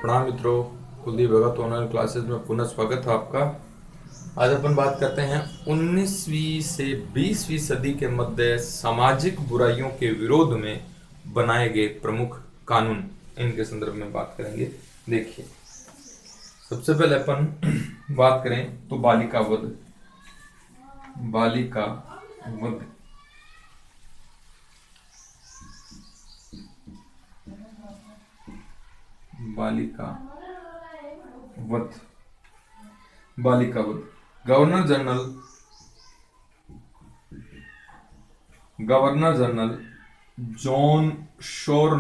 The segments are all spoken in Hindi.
प्रणाम मित्रों, कुलदीप भगत ऑनलाइन क्लासेस में पुनः स्वागत है आपका। आज अपन बात करते हैं 19वीं से 20वीं सदी के मध्य सामाजिक बुराइयों के विरोध में बनाए गए प्रमुख कानून, इनके संदर्भ में बात करेंगे। देखिए, सबसे पहले अपन बात करें तो बालिका वध। बालिका वध बालिका वध बालिका वध गवर्नर जनरल जॉन शोर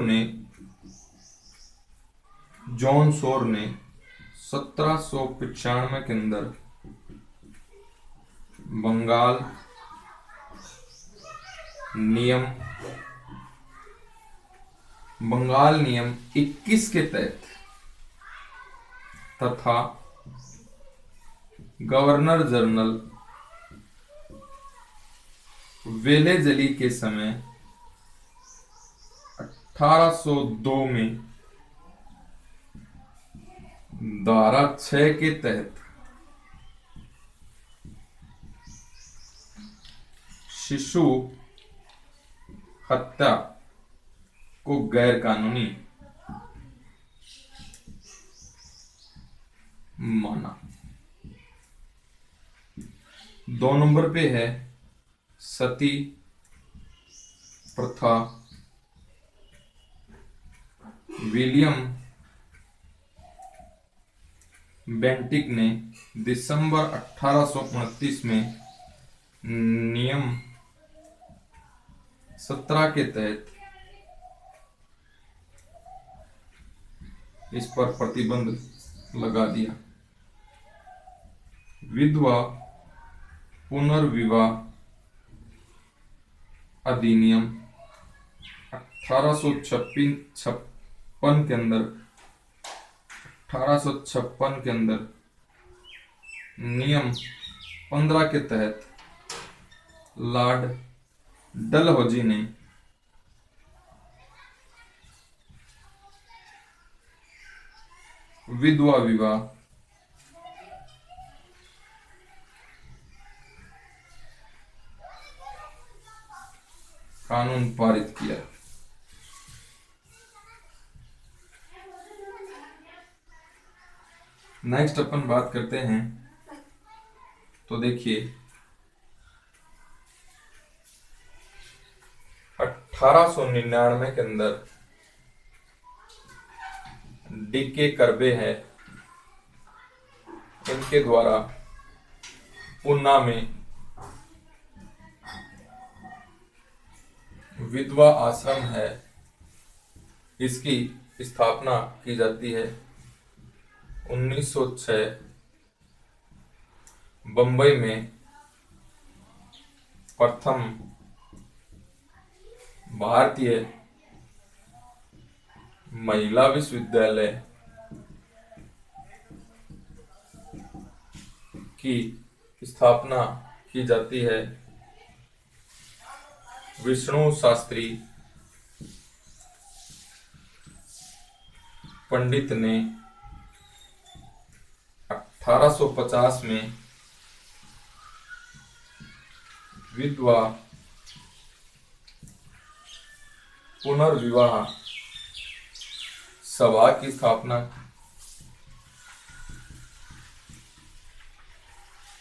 ने 1795 के अंदर बंगाल नियम 21 के तहत तथा गवर्नर जनरल वेलेजली के समय 1802 में धारा 6 के तहत शिशु हत्या को गैर कानूनी माना। 2 नंबर पे है सती प्रथा। विलियम बेंटिक ने दिसंबर 1829 में नियम 17 के तहत इस पर प्रतिबंध लगा दिया। विधवा पुनर्विवाह अधिनियम 1856 के अंदर 1856 के अंदर नियम 15 के तहत लॉर्ड डलहौजी ने विधवा विवाह कानून पारित किया। नेक्स्ट अपन बात करते हैं तो देखिए, 1899 के अंदर डीके कर्बे है, इनके द्वारा पूना में विधवा आश्रम है, इसकी स्थापना की जाती है। 1906 बंबई में प्रथम भारतीय महिला विश्वविद्यालय की स्थापना की जाती है। विष्णु शास्त्री पंडित ने 1850 में विधवा पुनर्विवाह सभा की स्थापना।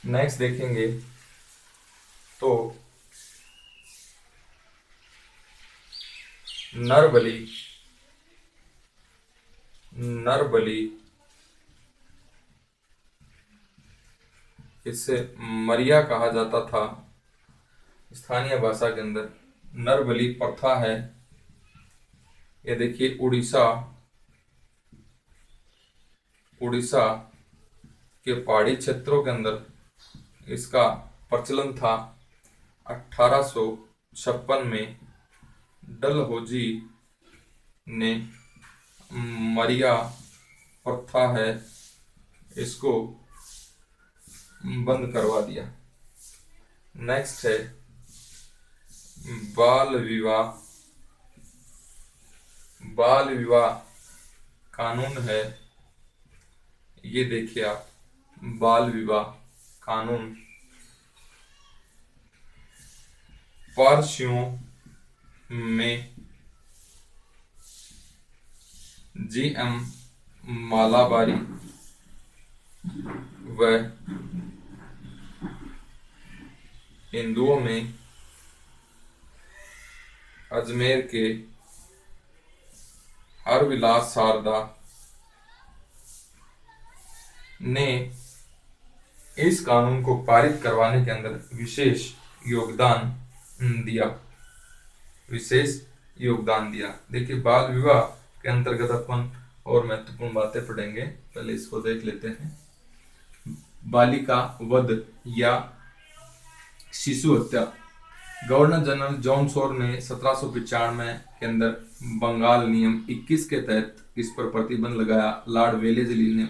नेक्स्ट देखेंगे तो नरबली इसे मरिया कहा जाता था स्थानीय भाषा के अंदर। नरबली प्रथा है, ये देखिए उड़ीसा के पहाड़ी क्षेत्रों के अंदर इसका प्रचलन था। 1856 में डलहौजी ने मरिया प्रथा है, इसको बंद करवा दिया। नेक्स्ट है बाल विवाह कानून है ये देखिए आप, बाल विवाह कानून पारसियों में जी.एम. मालाबारी व हिंदुओं में अजमेर के हरविलास शारदा ने इस कानून को पारित करवाने के अंदर विशेष योगदान दिया। देखिए, बाल विवाह के अंतर्गत अपन और महत्वपूर्ण बातें पढ़ेंगे, पहले इसको देख लेते हैं। बालिका वध या शिशु हत्या। गवर्नर जनरल जॉन शोर ने 1795 के अंदर बंगाल नियम 21 के तहत इस पर प्रतिबंध लगाया। लॉर्ड वेलेस्ली ने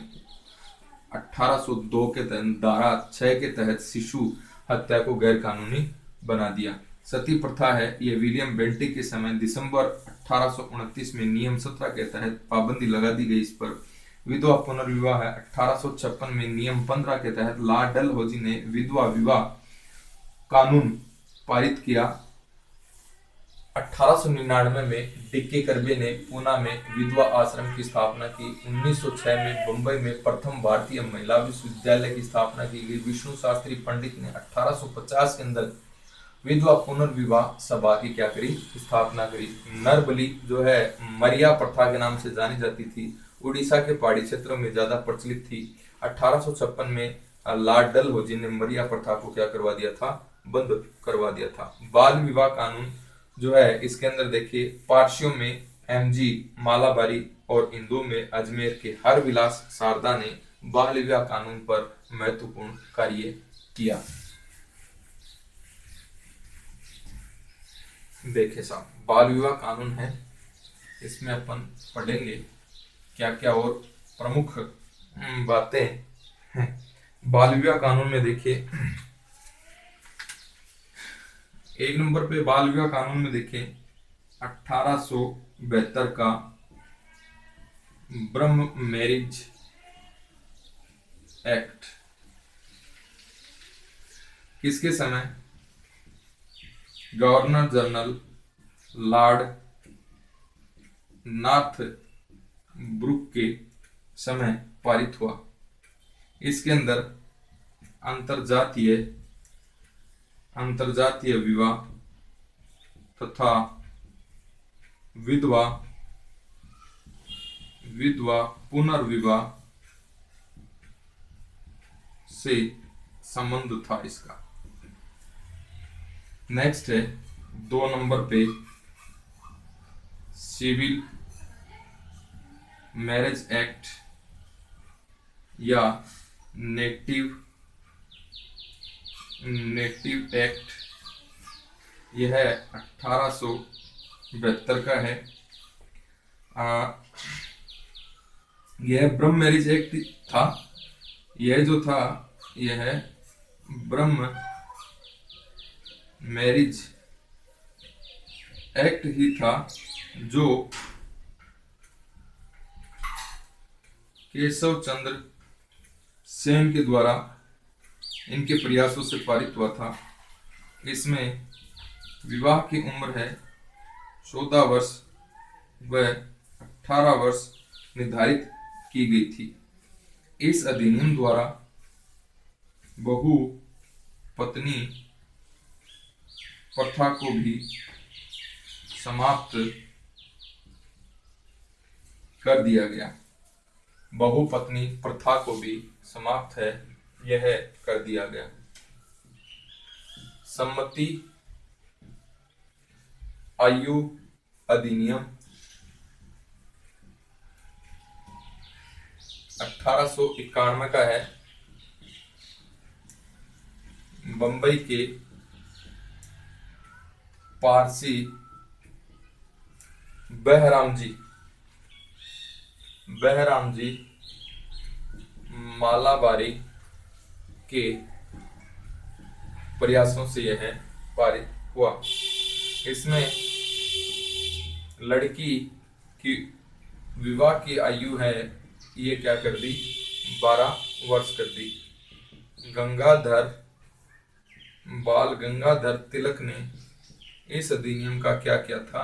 1802 के तहत धारा 6 के तहत शिशु हत्या को गैर कानूनी बना दिया। सती प्रथा है, यह विलियम बेंटिक के समय दिसंबर 1829 में नियम 17 के तहत पाबंदी लगा दी गई इस पर। विधवा पुनर्विवाह है, 1856 में नियम 15 के तहत लॉर्ड डलहौजी ने विधवा विवाह कानून पारित किया। 1899 में डी.के. कर्बे ने पूना में विधवा आश्रम की स्थापना की। 1906 में बंबई में प्रथम भारतीय महिला विश्वविद्यालय की स्थापना की गई। विष्णु शास्त्री पंडित ने 1850 के अंदर विधवा पुनर्विवाह सभा की क्या करी, स्थापना करी। नरबली जो है मरिया प्रथा के नाम से जानी जाती थी, उड़ीसा के पहाड़ी क्षेत्रों में ज्यादा प्रचलित थी। 1856 में लॉर्ड डलहौजी ने मरिया प्रथा को क्या करवा दिया था, बंद करवा दिया था। बाल विवाह कानून जो है इसके अंदर देखिए, पारसियों में एम.जी. मालाबारी और हिंदुओं में अजमेर के हरविलास शारदा ने बाल विवाह कानून पर महत्वपूर्ण कार्य किया। देखिए साहब, बाल विवाह कानून है, इसमें अपन पढ़ेंगे क्या क्या और प्रमुख बातें हैं। बाल विवाह कानून में देखिए, एक नंबर पे बाल विवाह कानून में देखिए 1872 का ब्रह्म मैरिज एक्ट किसके समय, governor general lord Northbrook के समय पारित हुआ। इसके अंदर अंतरजातीय विवाह तथा विधवा पुनर्विवाह से संबंध था इसका। नेक्स्ट है 2 नंबर पे सिविल मैरिज एक्ट या नेटिव एक्ट, यह 1872 का है। यह ब्रह्म मैरिज एक्ट था। यह जो था यह ब्रह्म मैरिज एक्ट ही था जो केशव चंद्र सेन के द्वारा इनके प्रयासों से पारित हुआ था। इसमें विवाह की उम्र है 14 वर्ष व 18 वर्ष निर्धारित की गई थी। इस अधिनियम द्वारा बहु पत्नी प्रथा को भी समाप्त कर दिया गया। बहुपत्नी प्रथा को भी समाप्त है यह कर दिया गया। सम्मति आयु अधिनियम 1891 का है। बंबई के पारसी बहराम जी मालाबारी के प्रयासों से यह पारित हुआ। इसमें लड़की की विवाह की आयु है ये क्या कर दी, 12 वर्ष कर दी। बाल गंगाधर तिलक ने इस अधिनियम का क्या किया था?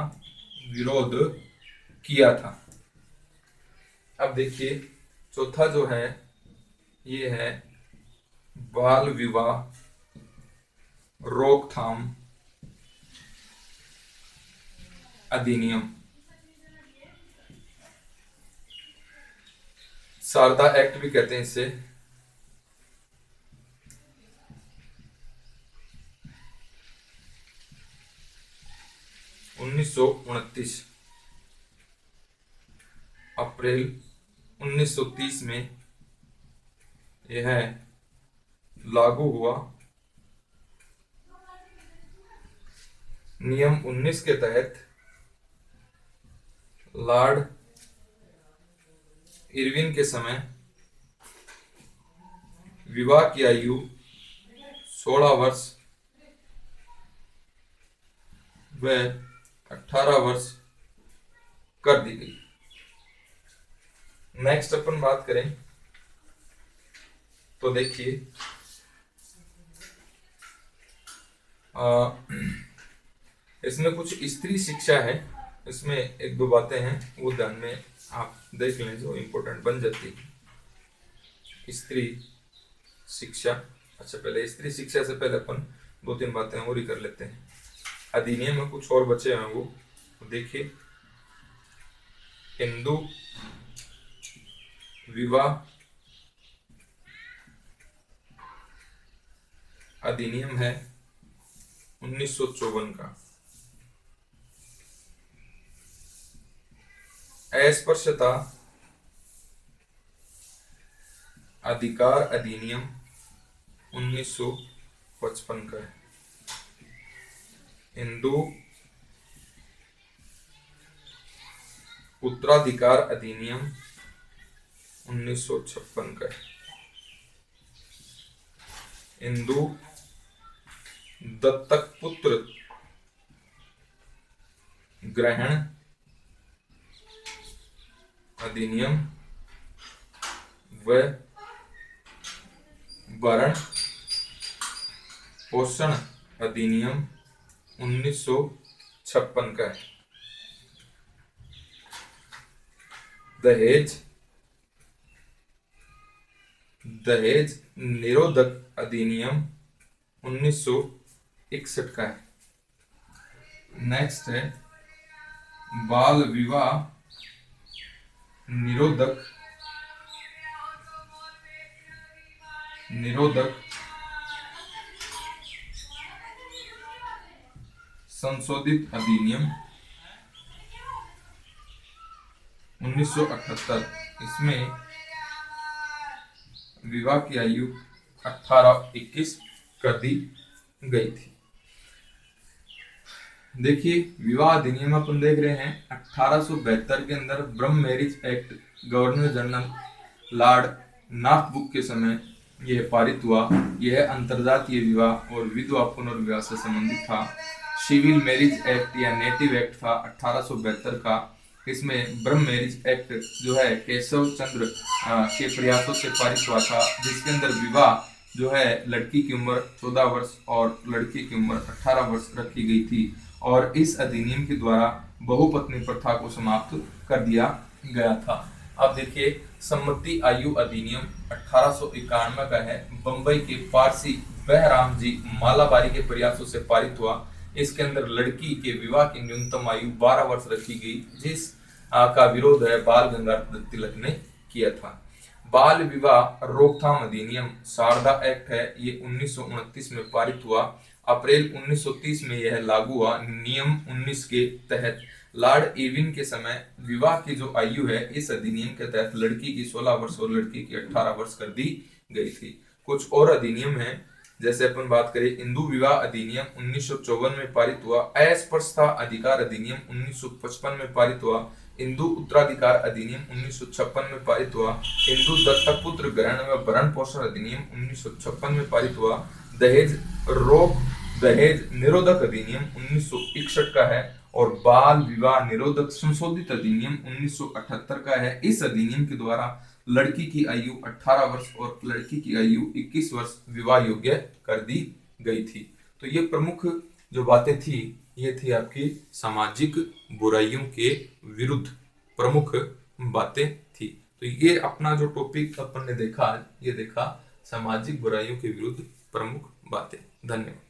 विरोध किया था। अब देखिए चौथा जो है ये है बाल विवाह रोकथाम अधिनियम। शारदा एक्ट भी कहते हैं इसे। अप्रैल 1930 में यह लागू हुआ। नियम 19 के तहत लॉर्ड इरविन के समय विवाह की आयु 16 वर्ष व 18 वर्ष कर दी गई। नेक्स्ट अपन बात करें तो देखिए इसमें कुछ स्त्री शिक्षा है। इसमें एक दो बातें हैं वो ध्यान में आप देख लें जो इम्पोर्टेंट बन जाती है। स्त्री शिक्षा, अच्छा पहले स्त्री शिक्षा से पहले अपन दो तीन बातें और ही कर लेते हैं। अधिनियम में कुछ और बचे हैं वो देखिए। हिंदू विवाह अधिनियम है 1954 का। अस्पृश्यता अधिकार अधिनियम 1955 का है। हिंदू उत्तराधिकार अधिनियम 1956 का है। हिंदू दत्तक पुत्र ग्रहण अधिनियम व भरण पोषण अधिनियम 1956 का है। दहेज निरोधक अधिनियम 1961 का है। नेक्स्ट है बाल विवाह निरोधक संशोधित अधिनियम 1978। इसमें विवाह की आयु 18-21 कर दी गई थी। देखिए विवाह अधिनियम अपन देख रहे हैं 1872 के अंदर ब्रह्म marriage act governor general Lord Northbrook के समय यह पारित हुआ। यह अंतरजातीय विवाह और विधवा पुनर्विवाह से संबंधित था। सिविल मैरिज एक्ट या नेटिव एक्ट था 1872 का। इसमें ब्रह्म मैरिज एक्ट जो है केशव चंद्र के प्रयासों से पारित हुआ था, जिसके अंदर विवाह जो है लड़की की उम्र 14 वर्ष और लड़की की उम्र 18 वर्ष रखी गई थी। और इस अधिनियम के द्वारा बहुपत्नी प्रथा को समाप्त कर दिया गया था। अब देखिए सम्मति आयु अधिनियम 1891 का है। बंबई के पारसी बहराम जी मालाबारी के प्रयासों से पारित हुआ। इसके अंदर लड़की के विवाह की न्यूनतम आयु 12 वर्ष रखी गई, जिस का विरोध है बाल गंगाधर तिलक ने किया था। बाल विवाह रोकथाम अधिनियम शारदा एक्ट है, ये 1929 में पारित हुआ। अप्रैल 1930 में यह लागू हुआ। नियम 19 के तहत लॉर्ड इरविन के समय विवाह की जो आयु है इस अधिनियम के तहत लड़की की 16 वर्ष और लड़की की 18 वर्ष कर दी गई थी। कुछ और अधिनियम है, जैसे अपन बात करें हिंदू विवाह अधिनियम 1954 में पारित हुआ। अस्पृश्यता अधिकार अधिनियम 1955 में पारित हुआ। हिंदू उत्तराधिकार अधिनियम 1956 में पारित हुआ। हिंदू दत्तक पुत्र ग्रहण व भरण पोषण अधिनियम 1956 में पारित हुआ। दहेज निरोधक अधिनियम 1961 का है और बाल विवाह निरोधक संशोधित अधिनियम 1978 का है। इस अधिनियम के द्वारा लड़की की आयु 18 वर्ष और लड़की की आयु 21 वर्ष विवाह योग्य कर दी गई थी। तो ये प्रमुख जो बातें थी, ये थी आपकी सामाजिक बुराइयों के विरुद्ध प्रमुख बातें थी। तो ये अपना जो टॉपिक अपन ने देखा, ये देखा सामाजिक बुराइयों के विरुद्ध प्रमुख बातें। धन्यवाद।